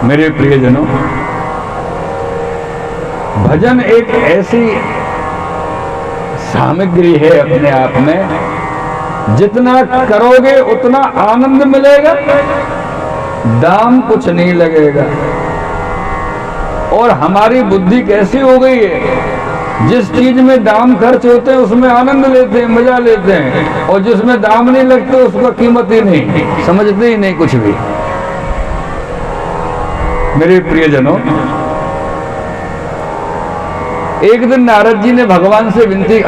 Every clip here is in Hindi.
मेरे प्रियजनों, भजन एक ऐसी सामग्री है अपने आप में, जितना करोगे उतना आनंद मिलेगा, दाम कुछ नहीं लगेगा। और हमारी बुद्धि कैसी हो गई है, जिस चीज में दाम खर्च होते हैं उसमें आनंद लेते हैं, मजा लेते हैं, और जिसमें दाम नहीं लगते उसका कीमत ही नहीं, समझते ही नहीं कुछ भी। मेरे प्रियजनों, एक दिन नारद जी ने भगवान से विनती,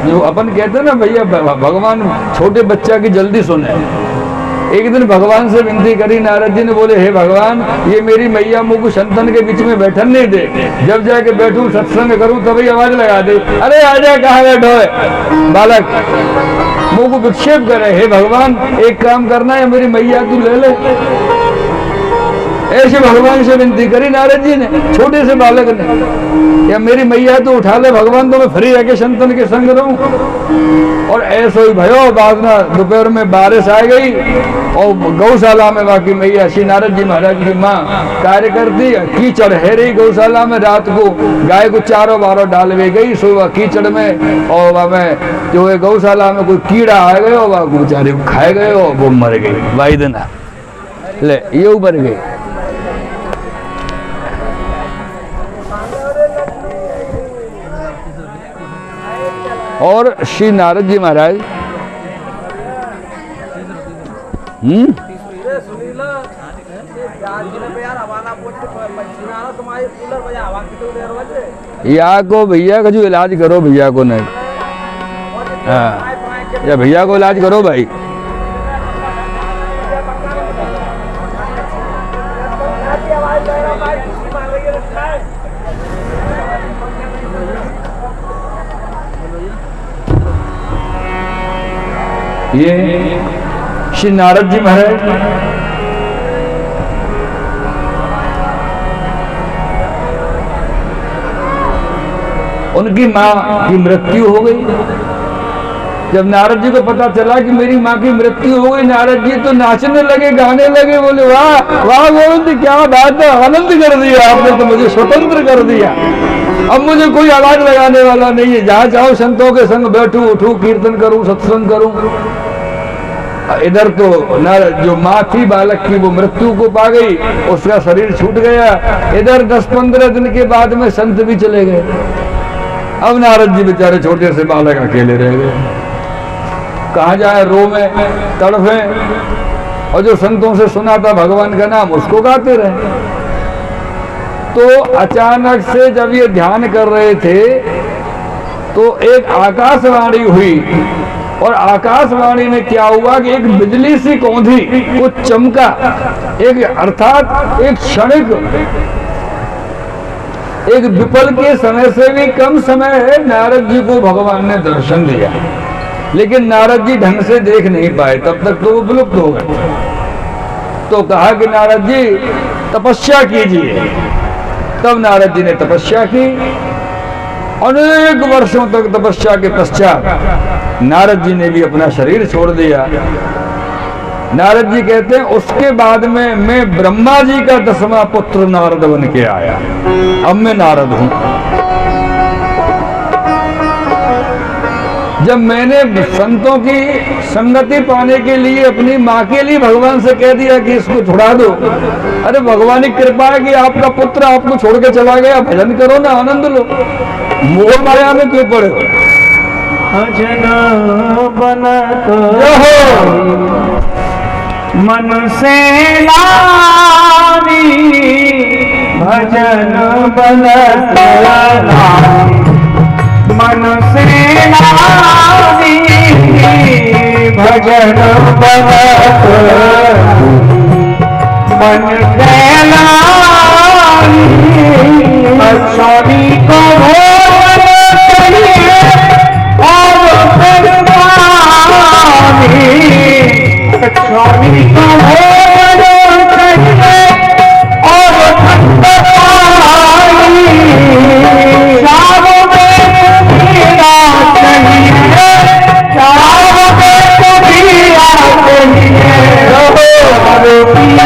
जो अपन कहते हैं ना भैया भगवान छोटे बच्चा की जल्दी सुने, एक दिन भगवान से विनती करी। नारद जी ने बोले, हे भगवान, ये मेरी मैया मुँह को संतन के बीच में बैठन नहीं दे, जब जाके बैठूं सत्संग करूं तभी आवाज लगा दे, अरे आजा, कहाँ बैठो है बालक, मुँह को विक्षेप करे। हे भगवान, एक काम करना है, मेरी मैया तू ले ले। ऐसे भगवान से विनती करी नारद जी ने, छोटे से बालक ने, या मेरी मैया तो उठा ले भगवान, तो मैं फ्री रह के संतन के संग रहूं। और ऐसा ही भयो, बाद में दोपहर में बारिश आ गई और गौशाला में बाकी मैया श्री नारद जी महाराज की माँ कार्य करती, कीचड़ है रही गौशाला में। रात को गाय को चारों बारों डालवे गई, सुबह कीचड़ में, और वह में जो है गौशाला में कोई कीड़ा आ गए और वह बेचारे को खाए गए और वो मर गई। वाइदना ले ये उबर गई। और श्री नारद जी महाराज या को भैया का जो इलाज करो, भैया को नहीं, हाँ, या भैया को इलाज करो भाई। ये श्री नारद जी महाराज उनकी मां की मृत्यु हो गई। जब नारद जी को पता चला कि मेरी मां की मृत्यु हो गई, नारद जी तो नाचने लगे, गाने लगे, बोले वाह वाह गोविंद, क्या बात है, आनंद कर दिया आपने, तो मुझे स्वतंत्र कर दिया। अब मुझे कोई आवाज लगाने वाला नहीं है, जहां चाहो संतों के संग बैठूं, उठूं, कीर्तन करूं, सत्संग करूं। इधर तो जो माँ थी बालक की, वो मृत्यु को पा गई, उसका शरीर छूट गया। इधर 10-15 दिन के बाद में संत भी चले गए। अब नारद जी बेचारे छोटे से बालक अकेले रह गए, कहाँ जाए, रो में तड़फे, और जो संतों से सुना था भगवान का नाम उसको गाते रहे। तो अचानक से जब ये ध्यान कर रहे थे तो एक आकाशवाणी हुई, और आकाशवाणी में क्या हुआ कि एक बिजली सी कौंधी कुछ चमका, एक अर्थात एक क्षणिक, एक विपल के समय से भी कम समय है, नारद जी को भगवान ने दर्शन दिया। लेकिन नारद जी ढंग से देख नहीं पाए, तब तक तो वो विलुप्त हो गए। तो कहा कि नारद जी तपस्या कीजिए। तब नारद जी ने तपस्या की। अनेक वर्षों तक तपस्या के पश्चात नारद जी ने भी अपना शरीर छोड़ दिया। नारद जी कहते हैं उसके बाद में मैं ब्रह्मा जी का 10वां पुत्र नारद बन के आया। अब मैं नारद हूं। जब मैंने संतों की संगति पाने के लिए अपनी माँ के लिए भगवान से कह दिया कि इसको छुड़ा दो, अरे भगवान की कृपा है कि आपका पुत्र आपको छोड़ के चला गया, भजन करो ना, आनंद लो, मोह माया में क्यों पड़े हो? भजन बनत मन से लानी, भजन बनत मन से लानी, भजन बनत मन कैलानी। अक्षरी को भोजन करिए और परवानी, अक्षरी को भोजन करिए और ठंडवानी। शाम में पीड़ा चाहिए, शाम में पीड़ा चाहिए, रो पीत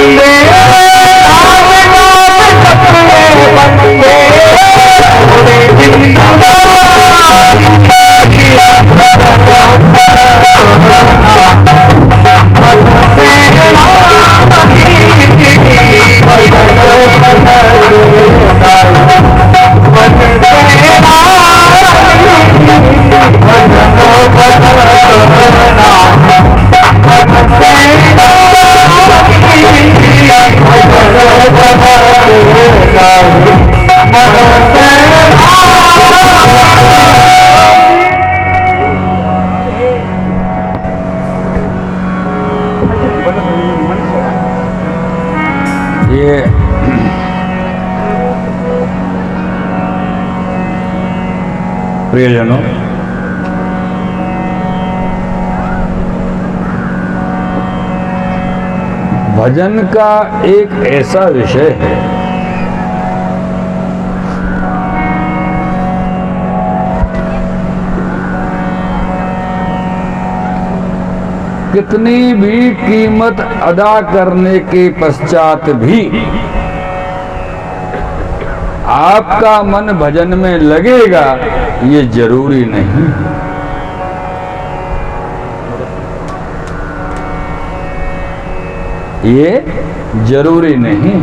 बंदे नाम नाम जपने बंदे पूरे ये प्रियजनों, भजन का एक ऐसा विषय है कितनी भी कीमत अदा करने के पश्चात भी आपका मन भजन में लगेगा, ये जरूरी नहीं। ये जरूरी नहीं।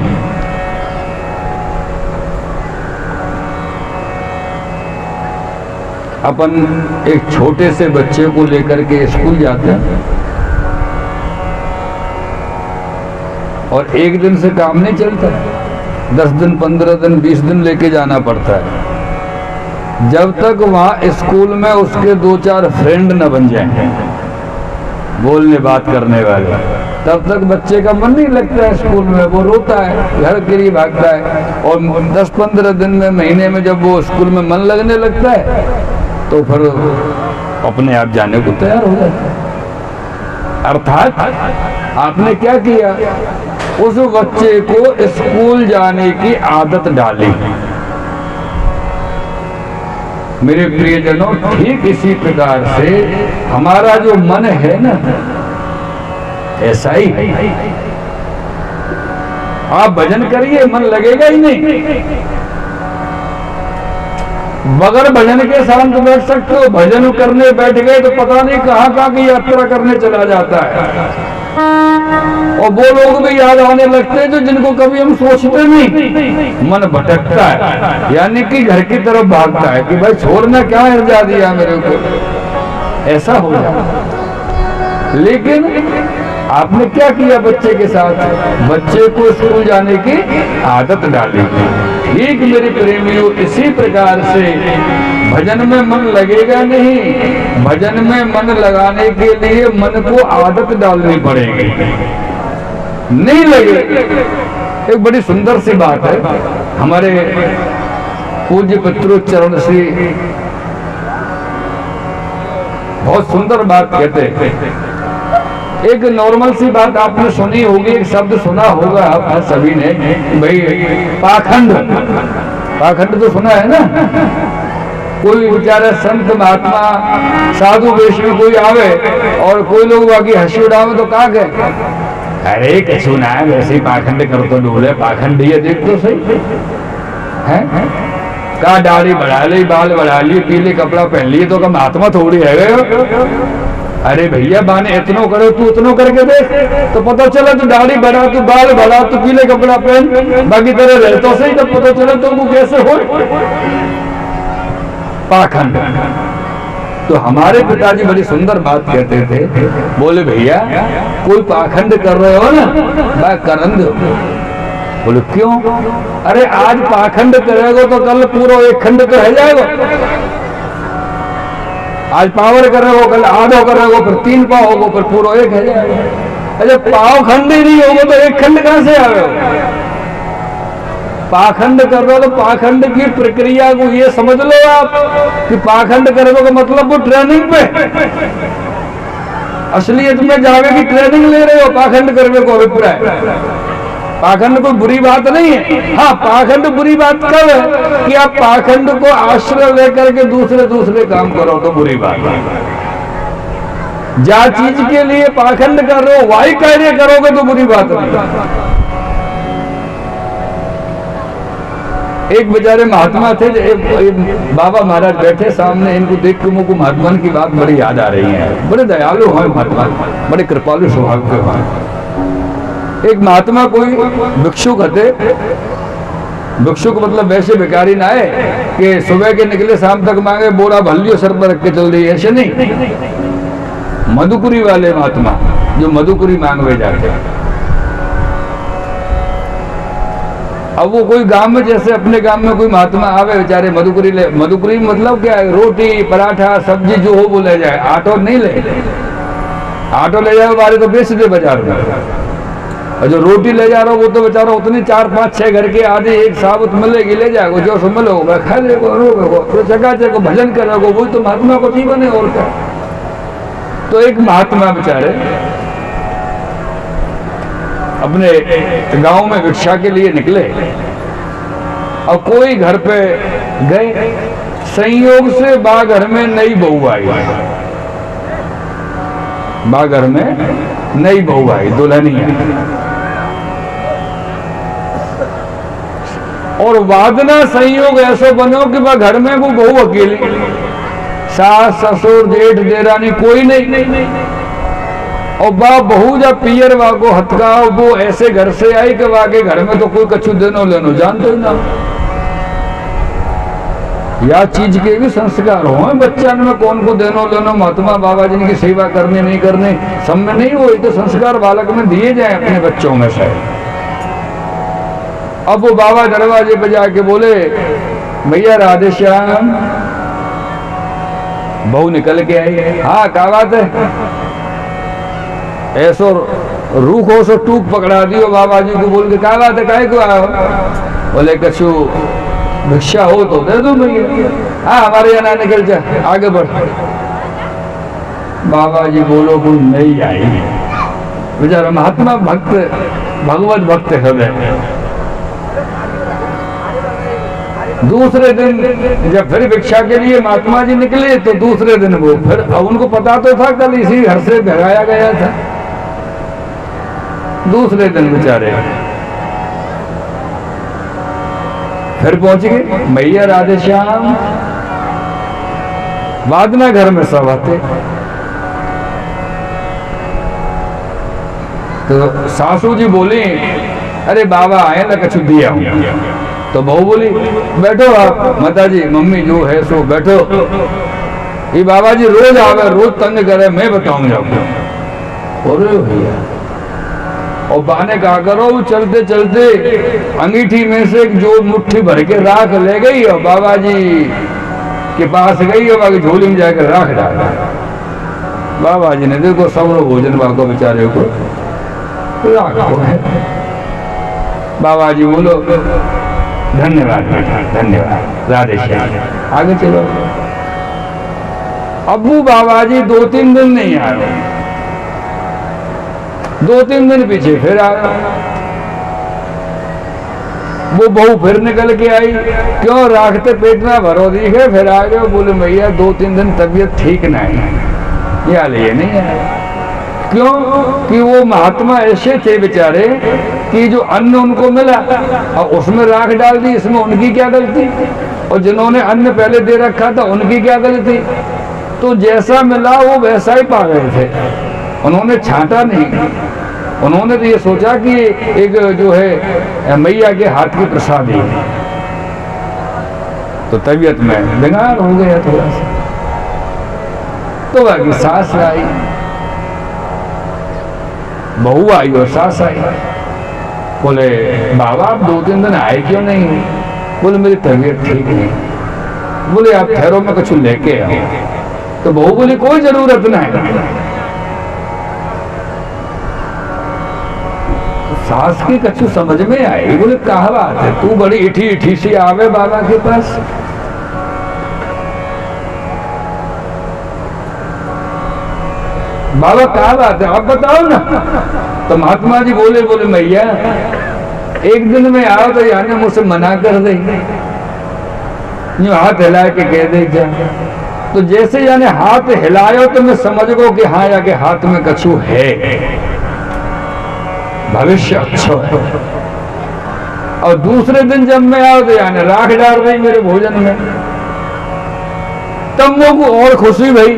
अपन एक छोटे से बच्चे को लेकर के स्कूल जाते हैं और एक दिन से काम नहीं चलता, 10 दिन 15 दिन 20 दिन लेके जाना पड़ता है। जब तक वहाँ स्कूल में उसके 2-4 फ्रेंड न बन जाएं, बोलने बात करने वाले, तब तक बच्चे का मन नहीं लगता है स्कूल में। वो रोता है, घर के लिए भागता है, और 10-15 दिन में, महीने में जब वो स्कूल में मन लगने लगता है तो फिर अपने आप जाने को तैयार हो जाता है। अर्थात आपने क्या किया, उस बच्चे को स्कूल जाने की आदत डाली। मेरे प्रियजनों, ठीक इसी प्रकार से हमारा जो मन है ना, ऐसा ही आप भजन करिए, मन लगेगा ही नहीं। बगैर भजन के शांत बैठ सकते हो, भजन करने बैठ गए तो पता नहीं कहाँ कहाँ की यात्रा करने चला जाता है। और वो लोग भी याद आने लगते हैं जो जिनको कभी हम सोचते नहीं। मन भटकता है, यानी कि घर की तरफ भागता है कि भाई छोड़ना क्या हर्जा दिया मेरे को, ऐसा हो जाता। लेकिन आपने क्या किया बच्चे के साथ, बच्चे को स्कूल जाने की आदत डाली। ठीक मेरे प्रेमियों, इसी प्रकार से भजन में मन लगेगा नहीं। भजन में मन लगाने के लिए मन को आदत डालनी पड़ेगी, नहीं लगे। एक बड़ी सुंदर सी बात है, हमारे पूज्य पितृचरण श्री बहुत सुंदर बात कहते हैं। एक नॉर्मल सी बात आपने सुनी होगी, एक शब्द सुना होगा आप सभी ने, भाई पाखंड। पाखंड तो सुना है ना। कोई बेचारा संत महात्मा साधु वेश में कोई आवे और कोई लोग बाकी हंसी उड़ावे तो का कहे, अरे कैसे ना है वैसे पाखंड कर तो डोले, पाखंड ये देख तो सही है। का दाढ़ी बढ़ा ली, बाल बढ़ा लिए, पीले कपड़ा पहन लिए तो का महात्मा थोड़ी है गए। अरे भैया बाने इतनो करो, तू इतनो करके देख तो पता चला तू दाढ़ी बढ़ा, तू बाल बढ़ा, तू पीले कपड़ा पहन, बाकी तेरे रहता सही तब पता चला तुमको कैसे हो पाखंड। तो हमारे पिताजी बड़ी सुंदर बात कहते थे, बोले भैया कोई पाखंड कर रहे हो ना, मैं करन दो। बोले क्यों? अरे आज पाखंड करेगा तो कल पूरा एक खंड तो रह जाएगा। आज पावर कर रहे हो, कल आधा कर रहे हो, फिर 3 पाव होगा, फिर पूरा एक है जाएगा। अच्छा पाव खंड ही नहीं होगा तो एक खंड कहां से आवे? पाखंड कर रहे हो तो पाखंड की प्रक्रिया को ये समझ लो आप कि पाखंड करने का मतलब वो ट्रेनिंग पे, असलियत में जावे की ट्रेनिंग ले रहे हो पाखंड करने को अभिप्राय। पाखंड कोई बुरी बात नहीं है। हाँ, पाखंड बुरी बात कब है कि आप पाखंड को आश्रय लेकर के दूसरे काम करो तो बुरी बात है। जा चीज के लिए पाखंड कर रहे हो वही कार्य करोगे तो बुरी बात नहीं। एक बेचारे महात्मा थे, बाबा महाराज बैठे सामने, इनको देख के मुझको महात्मा की बात बड़ी याद आ रही है। बड़े दयालु हैं महात्मा, बड़े कृपालु स्वभाव के हैं। एक महात्मा कोई भिक्षुक थे, भिक्षुक मतलब वैसे भिखारी ना है कि सुबह के निकले शाम तक मांगे, बोरा भर लियो सर पर रख के चल रही, ऐसे नहीं। मधुकुरी वाले महात्मा जो मधुकुरी मांगवे जाते हैं। अब वो कोई गांव में, जैसे अपने गांव में कोई महात्मा आवे बेचारे मधुकुरी ले, मधुकुरी मतलब क्या है, रोटी पराठा सब्जी जो हो वो ले जाए, आटो नहीं ले, आटो ले जाए बारे तो बेच दे बाजार में, और जो रोटी ले जा रहा हो वो तो बेचारा उतनी 4-5-6 घर के आदि एक साबुत मिलेगी ले जाएगा, जो सब मिलेगा खा लेगा, रोगो तो जगह को भजन करोगे, वही तो महात्मा को जीवन है और क्या। तो एक महात्मा बेचारे अपने गांव में भिक्षा के लिए निकले और कोई घर पे गए, संयोग से बा घर में नई बहू आई, बा घर में नई बहू आई, दुल्हनिया, और वादना संयोग ऐसा बनो कि वह घर में वो बहू अकेली, सास ससुर जेठ देरानी कोई नहीं, और बा बहू जब पियर वागो हथका, वो ऐसे घर से आई कि वाके घर में तो कोई कछु देनो लेनो जानते ही ना। या चीज के भी संस्कार हो बच्चन में, कौन को देनो लेनो, महात्मा बाबा जी की सेवा करनी नहीं करनी सब में नहीं हो, तो संस्कार बालक में दिए जाए अपने बच्चों में से। अब वो बाबा दरवाजे पे जाके बोले, भैया राधे श्याम। बहू निकल के आई, हाँ क्या बात है, ऐसो रूख हो सो टूक पकड़ा दियो बाबा जी को, बोल के क्या बात है, काहे को आयो, बोले कछु भिक्षा हो तो दे दो भैया, हाँ हमारे यहाँ ना निकल जा, आगे बढ़। बाबा जी बोलो वो नहीं आई, बेचारा महात्मा भक्त, भगवत भक्त हृदय। दूसरे दिन जब फिर भिक्षा के लिए महात्मा जी निकले तो दूसरे दिन वो फिर, अब उनको पता तो था कल इसी घर से भगाया गया था, दूसरे दिन बेचारे फिर पहुंच गए, मैया राधे श्याम। वादना घर में सब आते, तो सासू जी बोली, अरे बाबा आए ना कछु दिया हूं, तो बहू बोली बैठो आप माता जी, मम्मी जो है सो बैठो, ये बाबा जी रोज आवे, रोज तंग करे, मैं बताऊंगा आपको। अरे भैया, और बाने कहा करो, चलते चलते अंगीठी में से जो मुट्ठी भर के राख ले गई और बाबा जी के पास गई और बाकी झोली में जाकर राख डाला। बाबा जी ने देखो सब भोजन बाको बेचारे को राख है। बाबा जी बोलो धन्यवाद बेटा, धन्यवाद, राधे श्याम, आगे चलो। अबू बाबा जी 2-3 दिन नहीं आए, 2-3 दिन पीछे फिर आया, वो बहू फिर निकल के आई, क्यों राखते पेट ना भरो दिखे, फिर आ गए, बोले भैया 2-3 दिन तबीयत ठीक नहीं, या लिए नहीं आया। क्यों कि वो महात्मा ऐसे थे बेचारे कि जो अन्न उनको मिला और उसमें राख डाल दी, इसमें उनकी क्या गलती, और जिन्होंने अन्न पहले दे रखा था उनकी क्या गलती। तो जैसा मिला वो वैसा ही पा गए थे, उन्होंने छांटा नहीं, उन्होंने तो ये सोचा कि एक जो है मैया के हाथ की प्रसादी, तो तबीयत में बिगाड़ हो गया थोड़ा सा। तो बाकी सास आई, बहू आई और सास आई, बोले बाबा आप 2-3 दिन आए क्यों नहीं, बोले मेरी तबीयत ठीक नहीं, बोले आप ठहरो मैं कुछ लेके आओ। तो बहू बोली कोई जरूरत नहीं। सास की कछु समझ में आई, बोले कहा बात है, तू बड़ी इठी इठी सी आवे बाबा के पास। बाबा क्या बात है आप बताओ ना। तो महात्मा जी बोले मैया एक दिन में आओ तो यानी मुझसे मना कर दे, यूं हाथ हिला के कह दे जा, तो जैसे यानी हाथ हिलायो तो मैं समझ गो कि हाँ या के हाथ में कछु है, भविष्य अच्छा है। और दूसरे दिन जब मैं आया तो यानी राख डाल रही मेरे भोजन में। तब मुझको और खुशी भई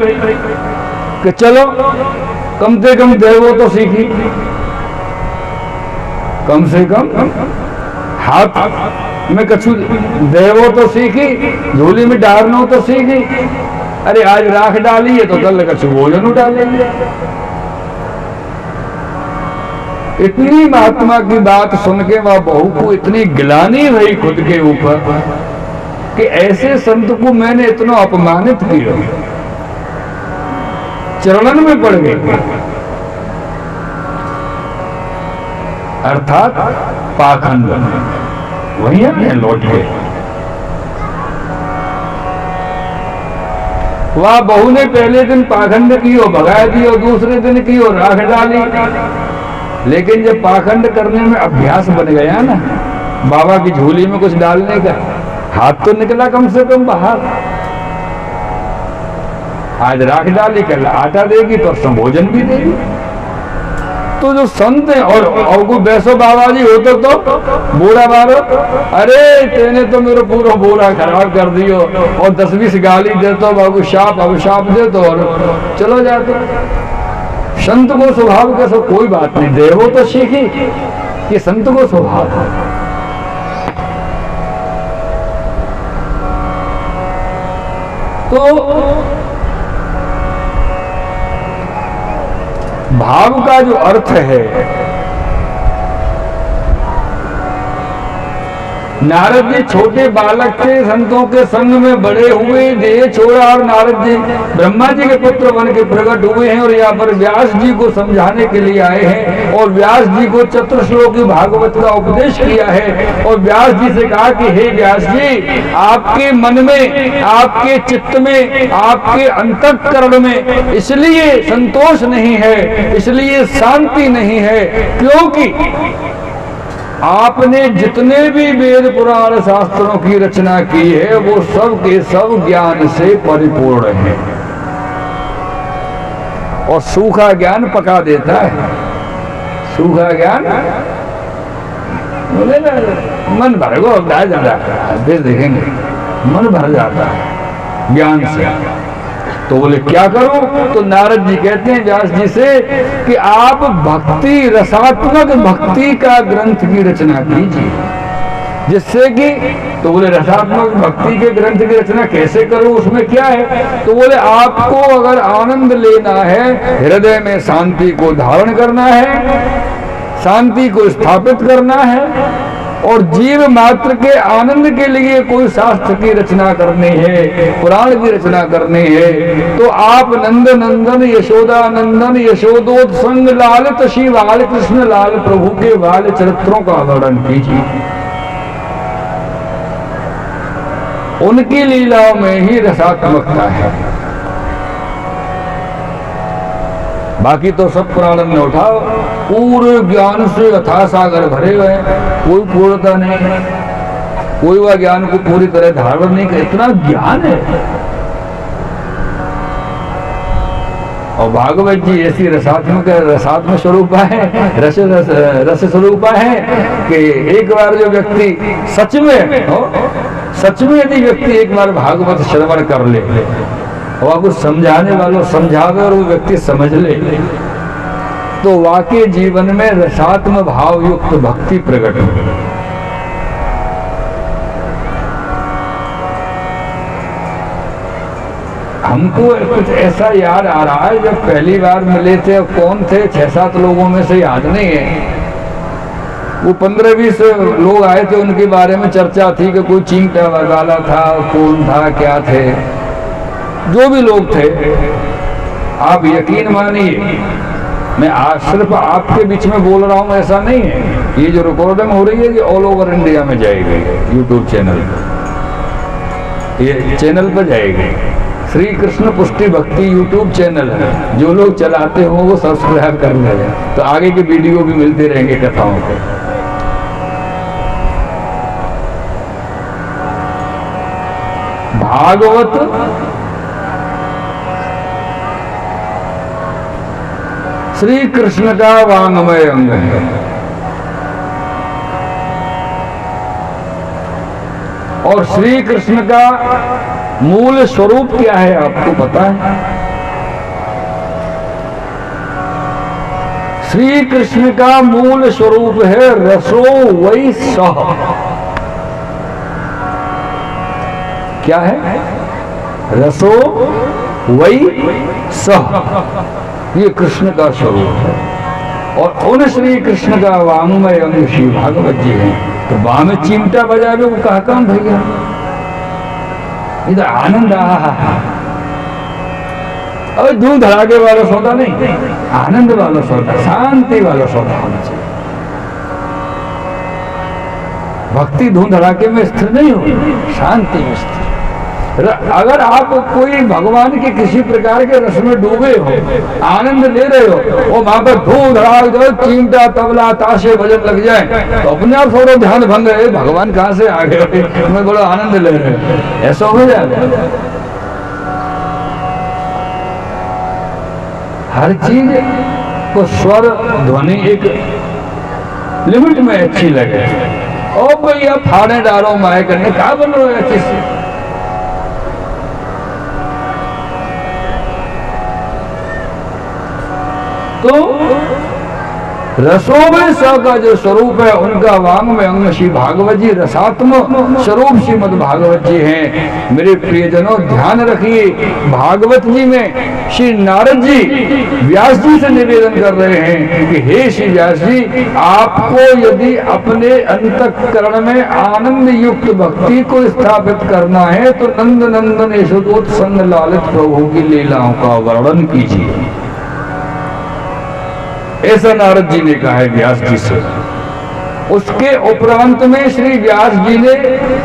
कि चलो कम से कम देवो तो सीखी, कम से कम हाथ में कछु देवो तो सीखी, झोली में डालना तो सीखी। अरे आज राख डाली है तो कल कछु भोजन डालेंगे। इतनी महात्मा की बात सुन के वह बहू को इतनी गिलानी भई खुद के ऊपर कि ऐसे संत को मैंने इतना अपमानित किया, चरणन में पड़ गई। अर्थात पाखंड वही है लौट के। वह बहू ने पहले दिन पाखंड की और भगा दी और दूसरे दिन की और राख डाली। लेकिन जब पाखंड करने में अभ्यास बन गया ना, बाबा की झोली में कुछ डालने का, हाथ तो निकला कम से कम बाहर। आज राख डाली, कल आटा देगी, परसों भोजन भी देगी। तो जो संत है और कोई वैसो बाबा जी होते तो बोरा बारो, अरे तेने तो मेरा पूरा बोरा खराब कर दियो और 10-20 गाली दे तो बाबू शाप अभिशाप दे तो और चलो जाते। संत को स्वभाव का सब कोई बात नहीं, देवो तो सीखी, ये संत को स्वभाव है। तो भाव का जो अर्थ है, नारद जी छोटे बालक थे, संतों के संग में बड़े हुए, देह छोड़ा और नारद जी ब्रह्मा जी के पुत्र बन के प्रकट हुए हैं और यहाँ पर व्यास जी को समझाने के लिए आए हैं। और व्यास जी को चतुर्श्लोकी भागवत का उपदेश किया है और व्यास जी से कहा कि हे व्यास जी, आपके मन में, आपके चित्त में, आपके अंतःकरण में इसलिए संतोष नहीं है, इसलिए शांति नहीं है क्योंकि आपने जितने भी वेद पुराण शास्त्रों की रचना की है वो सब के सब ज्ञान से परिपूर्ण है। और सूखा ज्ञान पका देता है, सूखा ज्ञान बोले ना मन भर गो जाता है, फिर देखेंगे मन भर जाता है ज्ञान से। तो बोले क्या करूं? तो नारद जी कहते हैं व्यास जी से कि आप भक्ति, रसात्मक भक्ति का ग्रंथ की रचना कीजिए, जिससे कि, तो बोले रसात्मक भक्ति के ग्रंथ की रचना कैसे करूं, उसमें क्या है? तो बोले आपको अगर आनंद लेना है, हृदय में शांति को धारण करना है, शांति को स्थापित करना है और जीव मात्र के आनंद के लिए कोई शास्त्र की रचना करनी है, पुराण की रचना करनी है, तो आप नंद नंदन यशोदा नंदन यशोदोत्संग लालित श्री बाल कृष्ण लाल प्रभु के बाल चरित्रों का वर्णन कीजिए। उनकी लीलाओं में ही रसात्मकता है, बाकी तो सब पुराण में उठाओ, पूरे ज्ञान से अथाह सागर भरे हुए, कोई पूर्णता नहीं, कोई वह ज्ञान को पूरी तरह धारण नहीं कर, इतना ज्ञान है। और भागवत जी ऐसी रसात्मक स्वरूपा है, रस स्वरूपा है कि एक बार जो व्यक्ति सच में यदि व्यक्ति एक बार भागवत श्रवण कर ले और कुछ समझाने वालों समझावे और वो व्यक्ति समझ ले, तो वाकई जीवन में रसात्म भाव युक्त भक्ति प्रकट हो। हमको कुछ ऐसा याद आ रहा है, जब पहली बार मिले थे, कौन थे, 6-7 लोगों में से याद नहीं है, वो 15-20 लोग आए थे, उनके बारे में चर्चा थी कि कोई चींटा वाला था, कौन था, क्या थे, जो भी लोग थे। आप यकीन मानिए, मैं आज सिर्फ आपके बीच में बोल रहा हूं ऐसा नहीं है, ये जो रिकॉर्डिंग हो रही है ये ऑल ओवर इंडिया में जाएगी, यूट्यूब चैनल पर, ये चैनल पर जाएगी। श्री कृष्ण पुष्टि भक्ति यूट्यूब चैनल है, जो लोग चलाते हो वो सब्सक्राइब कर लेंगे, तो आगे के वीडियो भी मिलते रहेंगे कथाओं के। भागवत श्री कृष्ण का वांग्मय अंग है। और श्री कृष्ण का मूल स्वरूप क्या है आपको पता है? श्री कृष्ण का मूल स्वरूप है रसो वै सः। क्या है? रसो वै सः, ये कृष्ण का स्वरूप है। और उन श्री कृष्ण का वांग्मय अंग श्री भागवत जी है। तो वाह में चिमटा बजावे वो कहा काम भैया, इधर आनंद और धूम धड़ाके वाला सौदा नहीं, आनंद वाला सौदा, शांति वाला सौदा होना चाहिए। भक्ति धूम धड़ाके में स्थिर नहीं हो, शांति में स्थिर। अगर आप कोई भगवान के किसी प्रकार के रस में डूबे हो, आनंद ले रहे हो, वो वहां पर धूम धड़ाक जो चिमटा तबला ताशे भजन लग जाए तो अपने आप थोड़ा ध्यान भंग है, भगवान कहाँ से आ गए, मैं बड़ा आनंद ले रहे हैं, ऐसा हो जाएगा। हर चीज को स्वर ध्वनि एक लिमिट में अच्छी लगे। ओ भैया फाड़े डालो माए करने कहा बन रहे हो अच्छी से। तो रसोमय स का जो स्वरूप है उनका वांग में अंग श्री भागवत जी रसात्म स्वरूप श्रीमद भागवत जी हैं। मेरे प्रियजनों ध्यान रखिए, भागवत जी में श्री नारद जी व्यास जी से निवेदन कर रहे हैं कि हे श्री व्यास जी, आपको यदि अपने अंतःकरण में आनंद युक्त भक्ति को स्थापित करना है तो नंद नंदन यशोदोत्सन्न लालित प्रभु की लीलाओं का वर्णन कीजिए। ऐसा नारद जी ने कहा है व्यास जी से। उसके उपरांत में श्री व्यास जी ने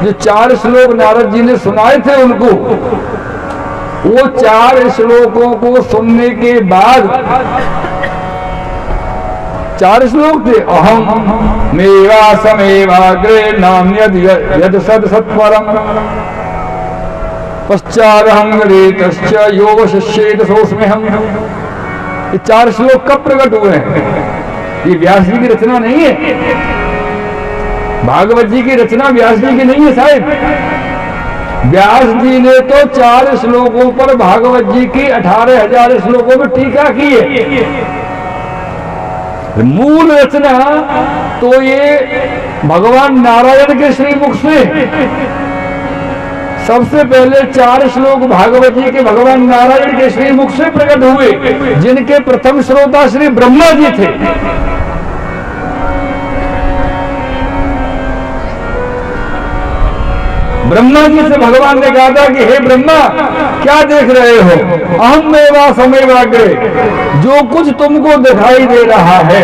जो 4 श्लोक नारद जी ने सुनाए थे उनको, वो 4 श्लोकों को सुनने के बाद 4 श्लोक थे। अहम मेवा समेवाग्रे नान्यद यद सद सत्वरम पश्चादहं रेतश्च योग शिष्येत सोऽस्म्यहम्। ये 4 श्लोक कब प्रकट हुए हैं? ये व्यास जी की रचना नहीं है, भागवत जी की रचना व्यास जी की नहीं है साहब। व्यास जी ने तो 4 श्लोकों पर भागवत जी की 18,000 श्लोकों में टीका की है। मूल रचना तो ये भगवान नारायण के श्रीमुख से सबसे पहले 4 श्लोक भागवत जी के भगवान नारायण के श्रीमुख से प्रकट हुए, जिनके प्रथम श्रोता श्री ब्रह्मा जी थे। ब्रह्मा जी से भगवान ने कहा था कि हे ब्रह्मा, क्या देख रहे हो? अहम मेवा समेवाग्रे, जो कुछ तुमको दिखाई दे रहा है,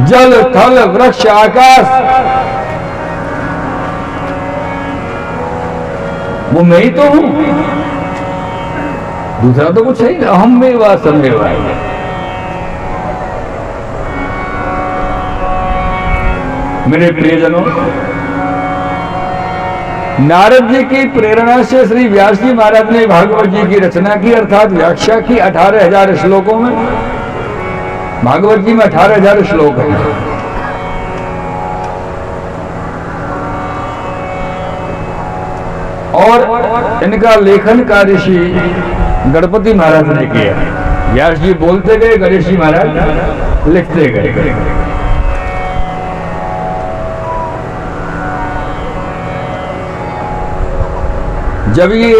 जल थल वृक्ष आकाश, वो मैं ही तो हूं, दूसरा तो कुछ है ही। अहम मेवा समेवा। मेरे प्रियजनों, नारद जी की प्रेरणा से श्री व्यास जी महाराज ने भागवत जी की रचना की, अर्थात व्याख्या की 18,000 श्लोकों में। भागवत जी में 18,000 श्लोक हैं। और इनका लेखन कार्य श्री गणपति महाराज ने किया। व्यास जी बोलते गए, गणेश जी महाराज लिखते गए। जब ये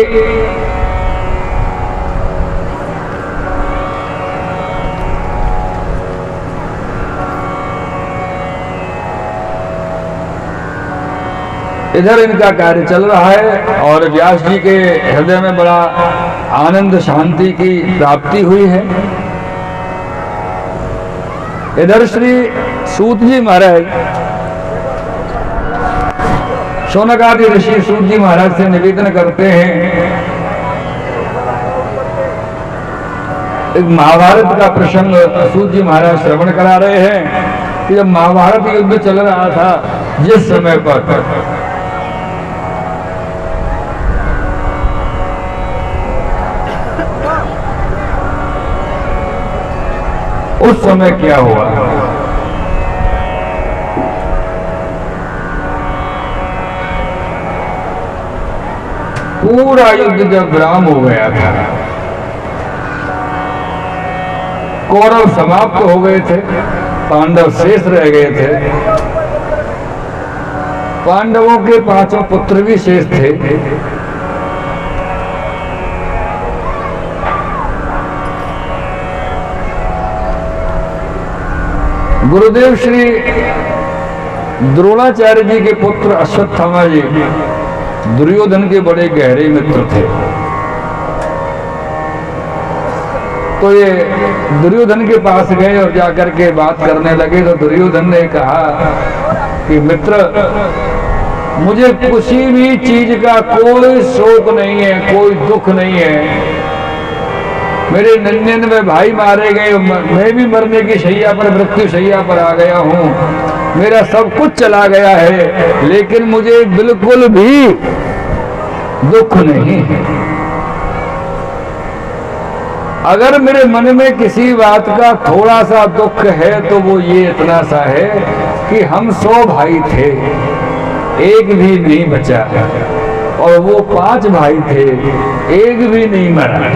इधर इनका कार्य चल रहा है और व्यास जी के हृदय में बड़ा आनंद शांति की प्राप्ति हुई है। इधर श्री सूत जी महाराज, शौनक आदि ऋषि सूत जी महाराज से निवेदन करते हैं। एक महाभारत का प्रसंग सूत जी महाराज श्रवण करा रहे हैं कि जब महाभारत युद्ध चल रहा था, जिस समय पर उस समय क्या हुआ, पूरा युद्ध जब विराम हो गया था, कौरव समाप्त हो गए थे, पांडव शेष रह गए थे। पांडवों के 5 पुत्र भी शेष थे। गुरुदेव श्री द्रोणाचार्य जी के पुत्र अश्वत्थामा जी दुर्योधन के बड़े गहरे मित्र थे। तो ये दुर्योधन के पास गए और जाकर के बात करने लगे। तो दुर्योधन ने कहा कि मित्र, मुझे किसी भी चीज का कोई शोक नहीं है, कोई दुख नहीं है। मेरे 99 भाई मारे गए, मैं भी मरने की शैया पर, मृत्यु शैया पर आ गया हूं, मेरा सब कुछ चला गया है, लेकिन मुझे बिल्कुल भी दुख नहीं है। अगर मेरे मन में किसी बात का थोड़ा सा दुख है तो वो ये इतना सा है कि हम 100 भाई थे, एक भी नहीं बचा, और वो 5 भाई थे, एक भी नहीं मरा।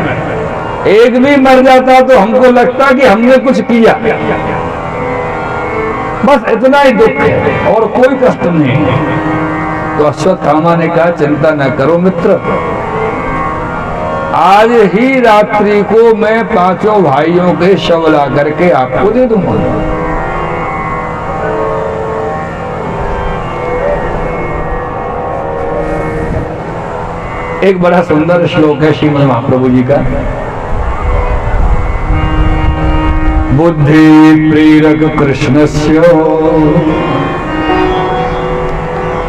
एक भी मर जाता तो हमको लगता कि हमने कुछ किया, बस इतना ही दुख है और कोई कष्ट नहीं है। तो अश्वत्थामा ने कहा, चिंता न करो मित्र, आज ही रात्रि को मैं 5 भाइयों के शव ला करके आपको दे दूंगा। एक बड़ा सुंदर श्लोक है श्रीमद् महाप्रभु जी का, बुद्धि प्रेरक कृष्णस्य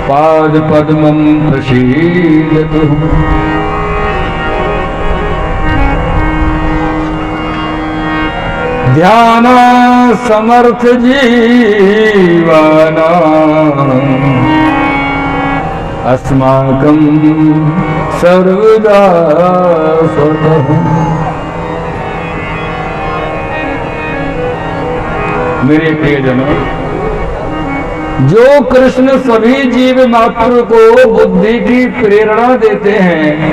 पाद पद्मं प्रसीदतु, ध्यान समर्थ जीवाना अस्माकं सर्वदा स्वतः। मेरे प्रियजनों, जो कृष्ण सभी जीव मात्र को बुद्धि की प्रेरणा देते हैं,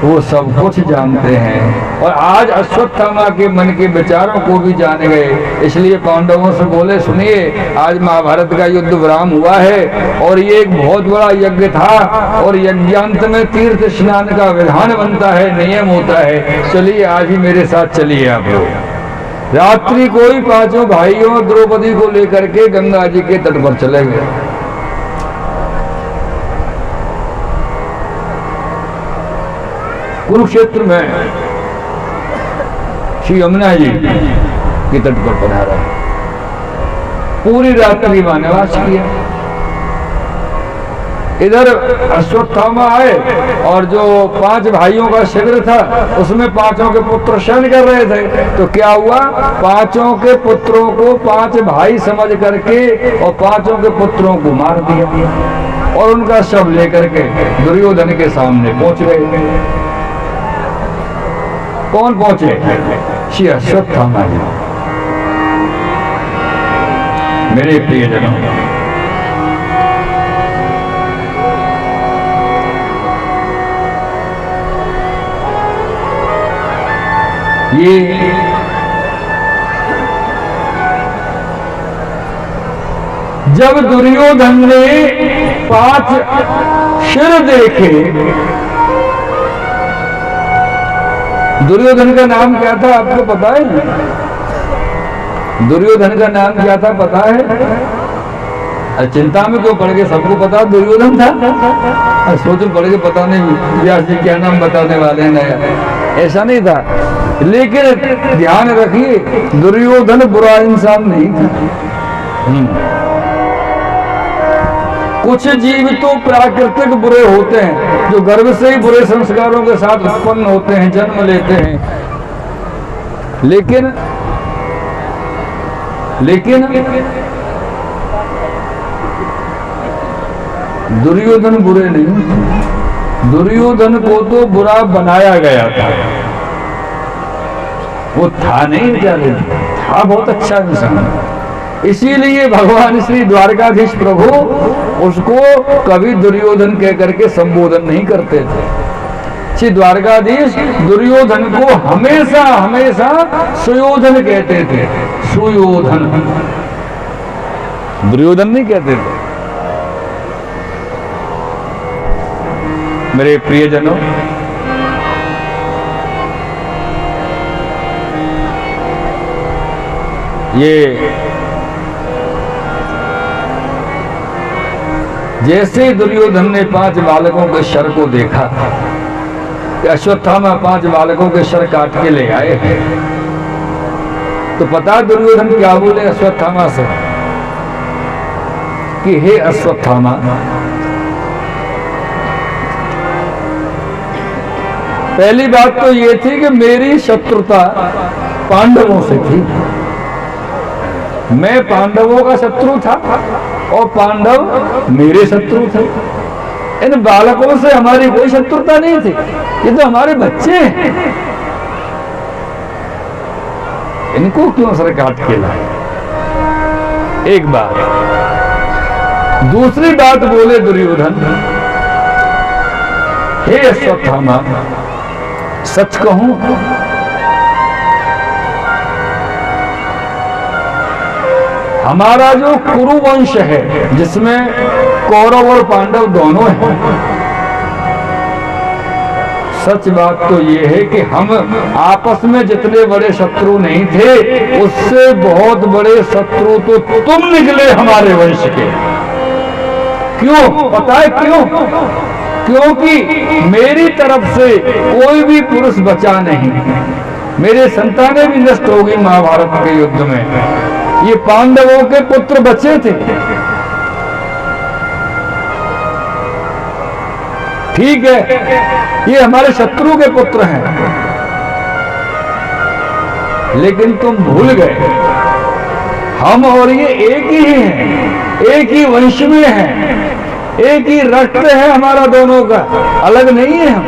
वो सब कुछ जानते हैं और आज अश्वत्थामा के मन के विचारों को भी जान गए। इसलिए पांडवों से बोले, सुनिए, आज महाभारत का युद्ध विराम हुआ है और ये एक बहुत बड़ा यज्ञ था और यज्ञांत में तीर्थ स्नान का विधान बनता है, नियम होता है। चलिए आज ही मेरे साथ चलिए आप लोग। रात्रि को ही 5 भाइयों द्रौपदी को लेकर के गंगा जी के तट पर चले गए। कुरुक्षेत्र में श्री यमुना जी के तट पर पधारा, पूरी रात्रि वनवास किया। इधर अश्वत्थामा आए और जो 5 भाइयों का शिविर था उसमें 5 के पुत्र शयन कर रहे थे। तो क्या हुआ, 5 के पुत्रों को 5 भाई समझ करके और 5 के पुत्रों को मार दिया और उनका शव लेकर के दुर्योधन के सामने पहुंच गए। कौन पहुंचे? श्री अश्वत्थामा जी। मेरे प्रियजनों, ये जब दुर्योधन ने 5 सिर देखे, दुर्योधन का नाम क्या था आपको पता है? दुर्योधन का नाम क्या था पता है? चिंता में क्यों पड़ गए? सबको पता दुर्योधन था। सोचो पड़ के पता नहीं व्यास जी क्या नाम बताने वाले हैं नया, ऐसा नहीं था। लेकिन ध्यान रखिए, दुर्योधन बुरा इंसान नहीं था। कुछ जीव तो प्राकृतिक बुरे होते हैं, जो गर्भ से ही बुरे संस्कारों के साथ उत्पन्न होते हैं, जन्म लेते हैं। लेकिन दुर्योधन बुरे नहीं। दुर्योधन को तो बुरा बनाया गया था, वो था नहीं, क्या था बहुत अच्छा इंसान। इसीलिए भगवान श्री द्वारकाधीश प्रभु उसको कभी दुर्योधन कह करके संबोधन नहीं करते थे। श्री द्वारकाधीश दुर्योधन को हमेशा हमेशा सुयोधन कहते थे, सुयोधन, दुर्योधन नहीं कहते थे। मेरे प्रियजनों, ये जैसे दुर्योधन ने 5 बालकों के शर को देखा कि अश्वत्थामा 5 बालकों के शर काट के ले आए हैं, तो पता दुर्योधन क्या बोले अश्वत्थामा से कि हे अश्वत्थामा, पहली बात तो ये थी कि मेरी शत्रुता पांडवों से थी। मैं पांडवों का शत्रु था और पांडव मेरे शत्रु थे। इन बालकों से हमारी कोई शत्रुता नहीं थी, ये तो हमारे बच्चे हैं, इनको क्यों सर काट के लाए? एक बात। दूसरी बात बोले दुर्योधन, हे अश्वत्थामा, सच कहूं हमारा जो कुरु वंश है, जिसमें कौरव और पांडव दोनों हैं, सच बात तो ये है कि हम आपस में जितने बड़े शत्रु नहीं थे, उससे बहुत बड़े शत्रु तो तुम निकले हमारे वंश के। क्यों? पता है क्यों? क्योंकि मेरी तरफ से कोई भी पुरुष बचा नहीं, मेरे संतानें भी नष्ट हो गई महाभारत के युद्ध में। ये पांडवों के पुत्र बचे थे, ठीक है, ये हमारे शत्रु के पुत्र हैं, लेकिन तुम भूल गए हम और ये एक ही हैं, एक ही वंश में हैं, एक ही रक्त है हमारा दोनों का, अलग नहीं है हम।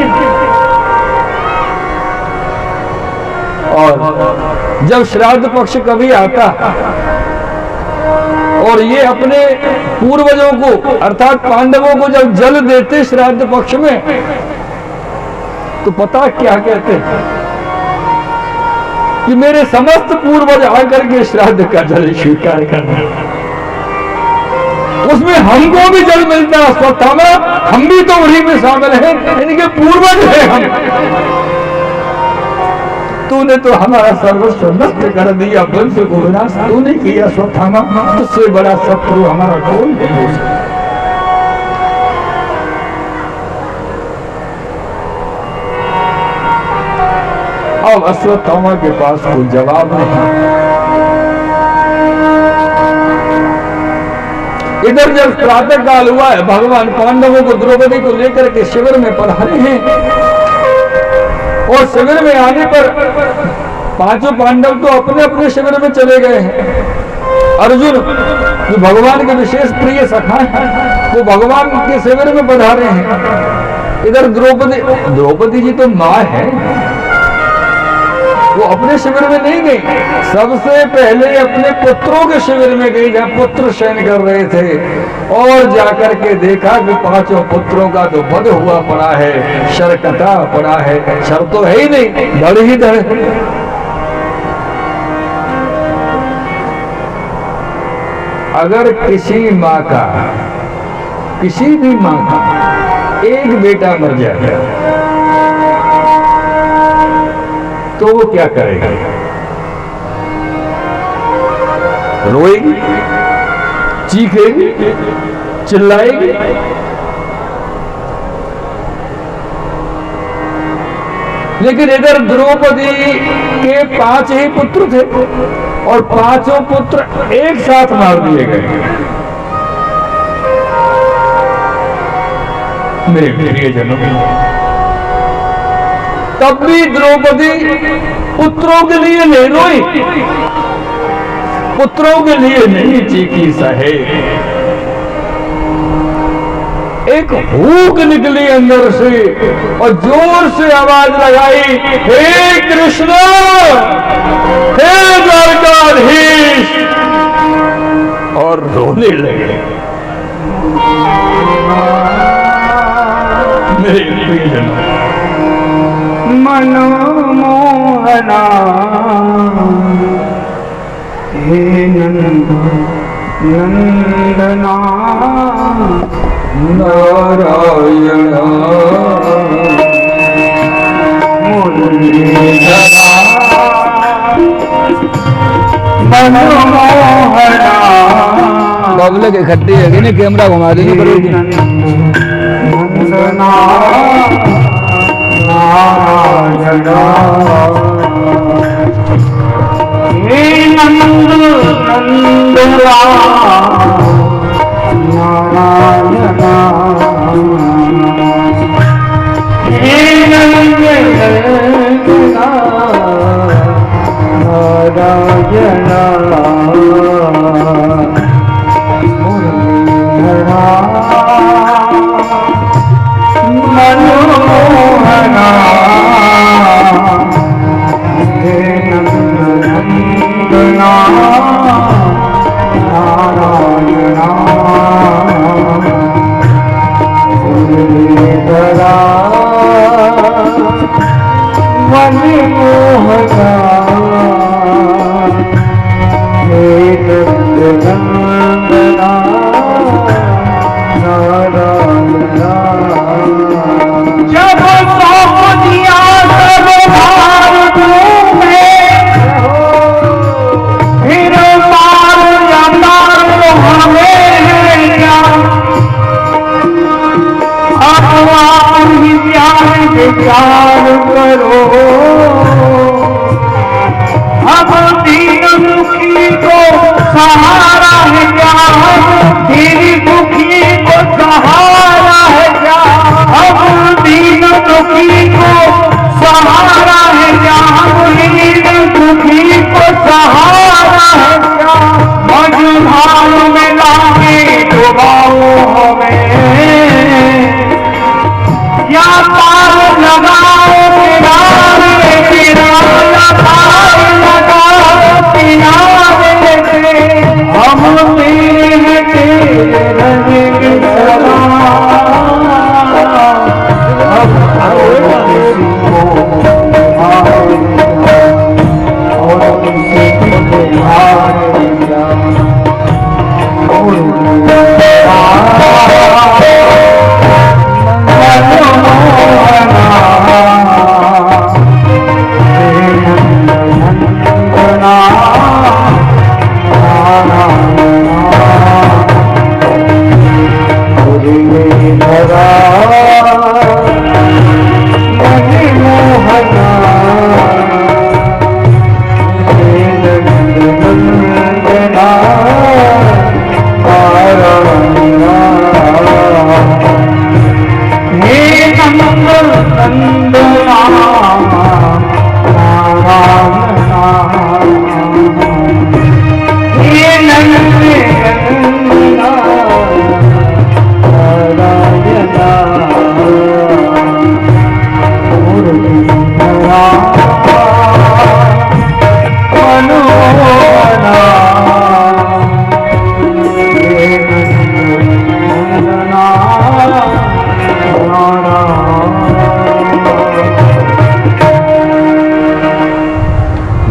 और जब श्राद्ध पक्ष कभी आता और ये अपने पूर्वजों को अर्थात पांडवों को जब जल देते श्राद्ध पक्ष में, तो पता क्या कहते कि मेरे समस्त पूर्वज आकर के श्राद्ध का जल स्वीकार करना। उसमें हमको भी जल मिलता है अश्वत्थामा, हम भी तो उन्हीं में शामिल हैं, इनके पूर्वज हैं हम। तूने तो हमारा सर्वस्व नष्ट कर दिया, वंश को विनाश तूने किया अश्वत्थामा, तुझसे बड़ा शत्रु हमारा कोई नहीं हो सकता। अब अश्वत्थामा के पास कोई जवाब नहीं। इधर जब प्रातः काल हुआ है, भगवान पांडवों को द्रौपदी को लेकर के शिविर में पधारे हैं, और शिविर में आने पर 5 पांडव तो अपने अपने शिविर में चले गए हैं। अर्जुन जो भगवान के विशेष प्रिय सखा है, वो भगवान के शिविर में पधारे हैं। इधर द्रौपदी जी तो मां है, वो अपने शिविर में नहीं गई, सबसे पहले अपने पुत्रों के शिविर में गई, जहां पुत्र शयन कर रहे थे, और जाकर के देखा कि 5 पुत्रों का तो वध हुआ पड़ा है, शर कटा पड़ा है, शर तो है ही नहीं, धड़ ही धड़। अगर किसी माँ का, किसी भी माँ का एक बेटा मर जाए तो वो क्या करेगा? रोएगी, चीखेगी, चिल्लाएगी। लेकिन इधर द्रौपदी के 5 ही पुत्र थे और 5 पुत्र एक साथ मार दिए गए। मेरे प्रियजनों, तब भी द्रौपदी पुत्रों के लिए नहीं रोई, पुत्रों के लिए नहीं चीखी सहे। एक हूक निकली अंदर से और जोर से आवाज लगाई, हे कृष्ण, हे द्वारकाधीश, और रोने लगे। मेरे प्रियजनों, मनमोहना हे नंद नंदना नारायण मुरलीधरा मनमोहना बबले के इकट्ठी है ना, कैमरा घुमा देंगे करोगे। नंदना नारायणा हे नंद नंदना नारायणा हे नंद नंदना नारायणा मुरलीधरा मनोहरा हे नंदना नारायणा मुरलीधरा मनोहरा हे नंदना नारायणा। जब सौंप दिया सब भार तुम्हें, फिर पार या पार हमें है क्या? अब आप ही प्यार विचार करो, अब दीन दुखी को सहारा है क्या? दीन दुखी को सहारा है क्या? अब दीन दुखी को सहारा है क्या? दीन दुखी को सहारा है क्या? मझधार में लाके डुबाओ हमें, या पार लगाओ किनारे किनारा, पार लगाओ किनारे से, हम तेरे हैं तेरे रहेंगे सदा। अब किसी को हारेगा और किसी को हारेगा,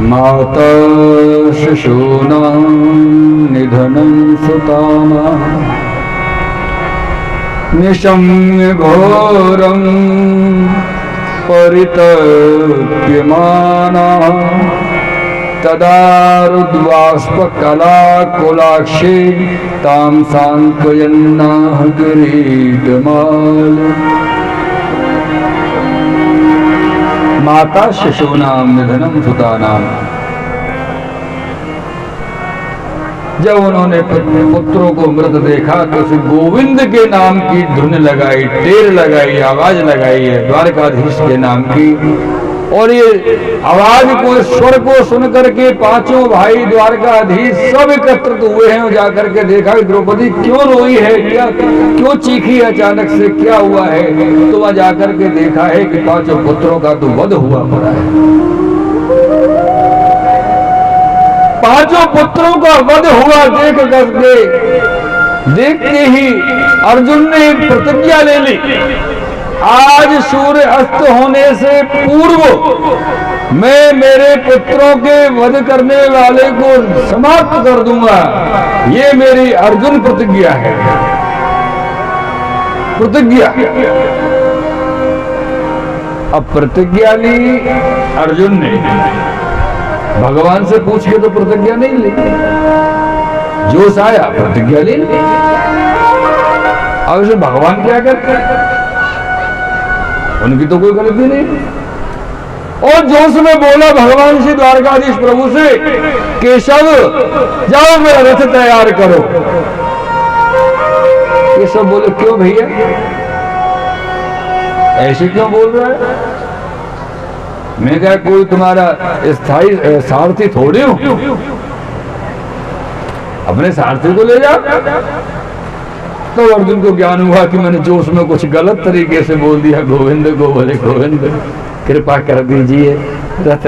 माता शिशूनां निधनं सुतामा निशम्य घोरं परितप्यमाना तदा रुद्वाष्पकलाकुलाक्षी तां सान्त्वयन्नाह किरीटमाल। माता शिशूनां निधनं सुतानां, जब उन्होंने पुत्रों को मृत देखा तो उसे गोविंद के नाम की धुन लगाई, टेर लगाई, आवाज लगाई है द्वारकाधीश के नाम की। और ये आवाज को, स्वर को सुनकर के पांचों भाई द्वारकाधीश सब एकत्रित हुए हैं। जाकर के देखा कि द्रौपदी क्यों रोई है, क्या क्यों चीखी अचानक से, क्या हुआ है? तो वहां जाकर के देखा है कि पांचों पुत्रों का तो वध हुआ पड़ा है। पांचों पुत्रों का वध हुआ देख करके देखते ही अर्जुन ने एक प्रतिज्ञा ले ली, आज सूर्य अस्त होने से पूर्व मैं मेरे पुत्रों के वध करने वाले को समाप्त कर दूंगा। ये मेरी अर्जुन प्रतिज्ञा है। प्रतिज्ञा, अब प्रतिज्ञा ली अर्जुन ने, भगवान से पूछ के तो प्रतिज्ञा नहीं ली, जोश आया प्रतिज्ञा ली। अब इसे भगवान क्या करते, उनकी तो कोई गलती नहीं। और जोश में बोला भगवान श्री द्वारकाधीश प्रभु से, केशव जाओ मेरा रथ तैयार करो। केशव बोले क्यों भैया, ऐसे क्यों बोल रहा है? मैं क्या कोई तुम्हारा स्थायी सारथी थोड़ी हूं, अपने सारथी को ले जाओ। तो अर्जुन को ज्ञान हुआ कि मैंने जोश में कुछ गलत तरीके से बोल दिया। गोविंद को बोले गोविंद कृपा कर दीजिए, रथ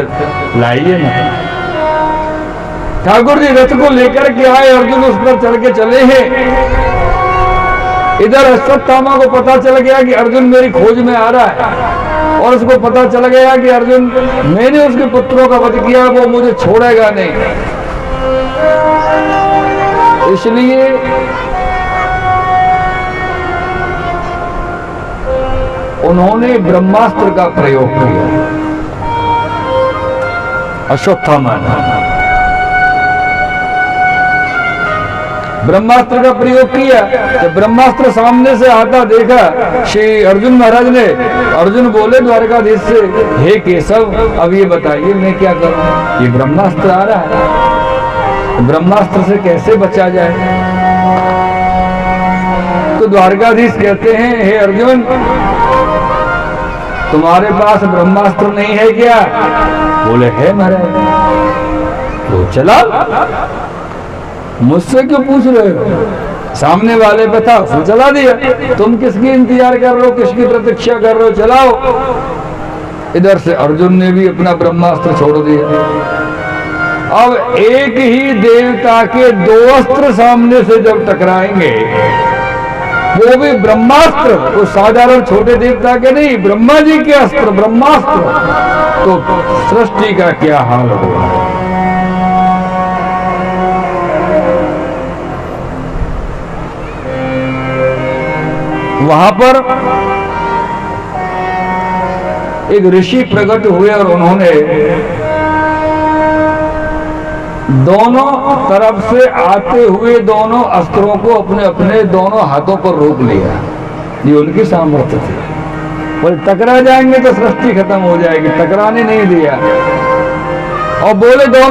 लाइए ना। ठाकुर जी रथ को लेकर के आए, अर्जुन उस पर चढ़ के चले हैं। इधर अश्वत्थामा को पता चल गया कि अर्जुन मेरी खोज में आ रहा है, और उसको पता चल गया कि अर्जुन मैंने उसके पुत्रों का वध किया, वो मुझे छोड़ेगा नहीं। इसलिए उन्होंने ब्रह्मास्त्र का प्रयोग किया। अश्वत्थामा ब्रह्मास्त्र का प्रयोग किया। जब ब्रह्मास्त्र सामने से आता देखा श्री अर्जुन महाराज ने, अर्जुन बोले द्वारकाधीश से, हे केशव अब ये बताइए मैं क्या करूं, ये ब्रह्मास्त्र आ रहा है, ब्रह्मास्त्र से कैसे बचा जाए? तो द्वारकाधीश कहते हैं, हे अर्जुन तुम्हारे पास ब्रह्मास्त्र नहीं है क्या? बोले है महाराज। तो चला, मुझसे क्यों पूछ रहे हो, सामने वाले बताओ, उसने चला दिया। तुम किसकी इंतजार कर रहे हो, किसकी प्रतीक्षा कर रहे हो, चलाओ। इधर से अर्जुन ने भी अपना ब्रह्मास्त्र छोड़ दिया। अब एक ही देवता के दो अस्त्र सामने से जब टकराएंगे, वो भी ब्रह्मास्त्र, वो साधारण छोटे देवता के नहीं, ब्रह्मा जी के अस्त्र ब्रह्मास्त्र, तो सृष्टि का क्या हाल होगा। वहां पर एक ऋषि प्रकट हुए और उन्होंने दोनों तरफ से आते हुए दोनों अस्त्रों को अपने अपने दोनों हाथों पर रोक लिया। ये उनकी सामर्थ्य थी। बोले टकरा जाएंगे तो सृष्टि खत्म हो जाएगी, टकराने नहीं दिया। और बोले दोनों